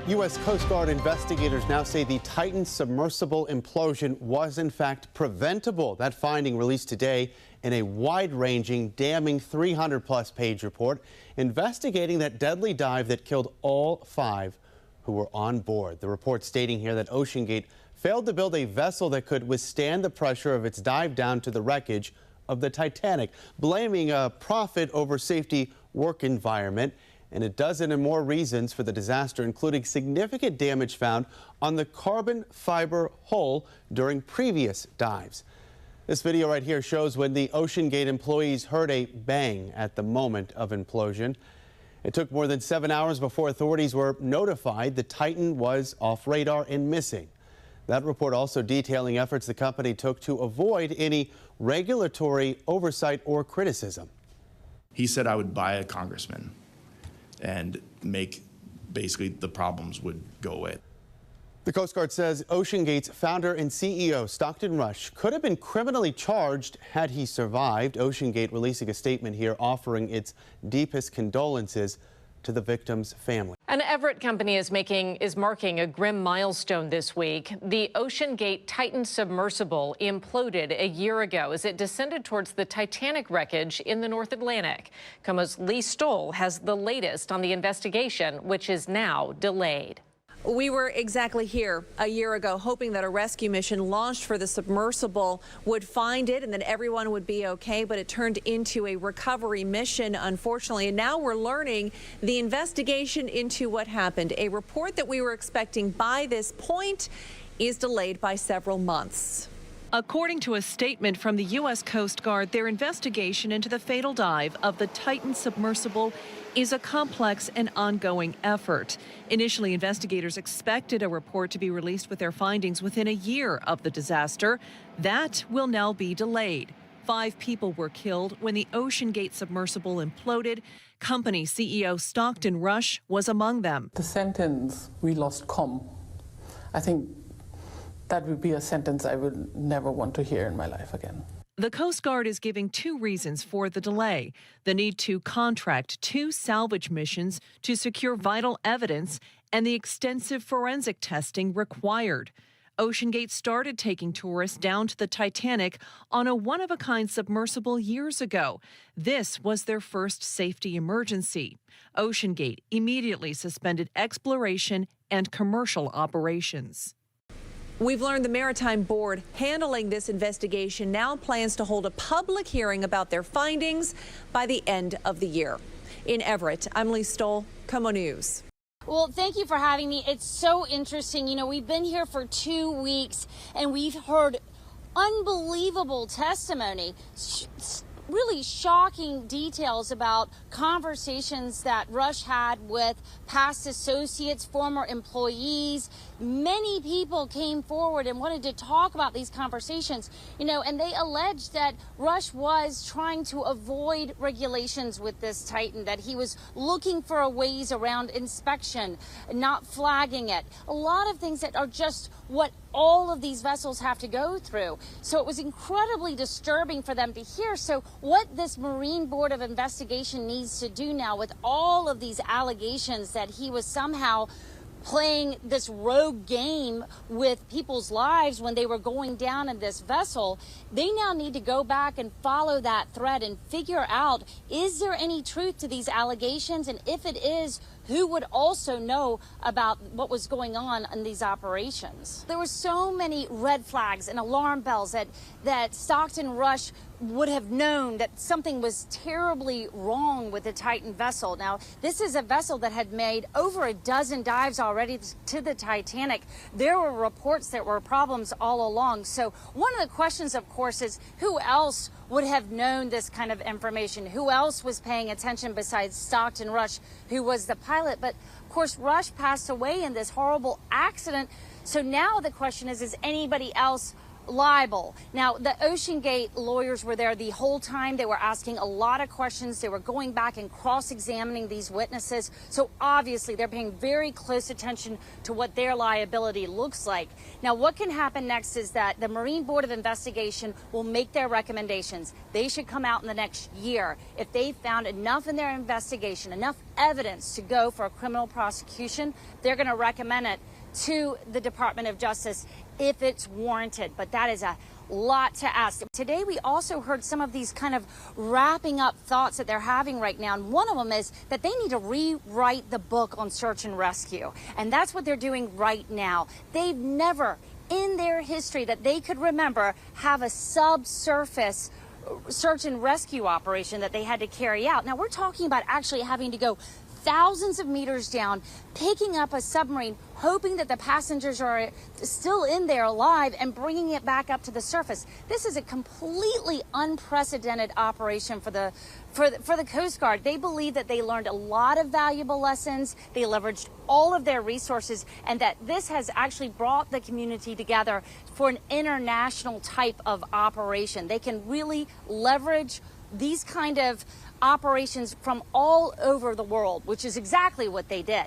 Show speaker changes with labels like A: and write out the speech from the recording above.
A: U.S. Coast Guard investigators now say the Titan submersible implosion was in fact preventable. That finding released today in a wide-ranging, damning 300-plus page report investigating that deadly dive that killed all 5 who were on board. The report stating here that OceanGate failed to build a vessel that could withstand the pressure of its dive down to the wreckage of the Titanic, blaming a profit over safety work environment. And a dozen and more reasons for the disaster, including significant damage found on the carbon fiber hull during previous dives. This video right here shows when the OceanGate employees heard a bang at the moment of implosion. It took more than 7 hours before authorities were notified the Titan was off radar and missing. That report also detailing efforts the company took to avoid any regulatory oversight or criticism.
B: He said I would buy a congressman and make basically the problems would go away.
A: The Coast Guard says OceanGate's founder and CEO, Stockton Rush, could have been criminally charged had he survived. OceanGate releasing a statement here offering its deepest condolences to the victim's family.
C: An Everett company is marking a grim milestone this week. The OceanGate Titan submersible imploded a year ago as it descended towards the Titanic wreckage in the North Atlantic. KOMO's Lee Stoll has the latest on the investigation, which is now delayed.
D: We were exactly here a year ago, hoping that a rescue mission launched for the submersible would find it and that everyone would be okay, but it turned into a recovery mission, unfortunately. And now we're learning the investigation into what happened. A report that we were expecting by this point is delayed by several months.
E: According to a statement from the U.S. Coast Guard, their investigation into the fatal dive of the Titan submersible is a complex and ongoing effort. Initially, investigators expected a report to be released with their findings within a year of the disaster. That will now be delayed. 5 people were killed when the OceanGate submersible imploded. Company CEO Stockton Rush was among them.
F: The sentence, "we lost comm," I think that would be a sentence I would never want to hear in my life again.
E: The Coast Guard is giving 2 reasons for the delay: the need to contract 2 salvage missions to secure vital evidence and the extensive forensic testing required. OceanGate started taking tourists down to the Titanic on a one-of-a-kind submersible years ago. This was their first safety emergency. OceanGate immediately suspended exploration and commercial operations.
D: We've learned the Maritime Board handling this investigation now plans to hold a public hearing about their findings by the end of the year. In Everett, I'm Lee Stoll, KOMO News.
G: Well, thank you for having me. It's so interesting. You know, we've been here for 2 weeks and we've heard unbelievable testimony. Really shocking details about conversations that Rush had with past associates, former employees. Many people came forward and wanted to talk about these conversations, you know, and they alleged that Rush was trying to avoid regulations with this Titan, that he was looking for a ways around inspection, not flagging it. A lot of things that are just what all of these vessels have to go through. So it was incredibly disturbing for them to hear. So what this Marine Board of Investigation needs to do now with all of these allegations that he was somehow playing this rogue game with people's lives when they were going down in this vessel, they now need to go back and follow that thread and figure out, is there any truth to these allegations? And if it is, who would also know about what was going on in these operations? There were so many red flags and alarm bells that Stockton Rush would have known that something was terribly wrong with the Titan vessel. Now, this is a vessel that had made over a dozen dives already to the Titanic. There were reports that were problems all along. So one of the questions, of course, is who else would have known this kind of information? Who else was paying attention besides Stockton Rush, who was the pilot? But of course, Rush passed away in this horrible accident. So now the question is anybody else libel. Now, the OceanGate lawyers were there the whole time. They were asking a lot of questions. They were going back and cross-examining these witnesses. So obviously, they're paying very close attention to what their liability looks like. Now, what can happen next is that the Marine Board of Investigation will make their recommendations. They should come out in the next year. If they found enough in their investigation, enough evidence to go for a criminal prosecution, they're going to recommend it to the Department of Justice if it's warranted. But that is a lot to ask. Today, we also heard some of these kind of wrapping up thoughts that they're having right now. And one of them is that they need to rewrite the book on search and rescue. And that's what they're doing right now. They've never in their history that they could remember have a subsurface search and rescue operation that they had to carry out. Now, we're talking about actually having to go thousands of meters down, picking up a submarine, hoping that the passengers are still in there alive and bringing it back up to the surface. This is a completely unprecedented operation for the Coast Guard. They believe that they learned a lot of valuable lessons. They leveraged all of their resources, and that this has actually brought the community together for an international type of operation. They can really leverage these kind of operations from all over the world, which is exactly what they did.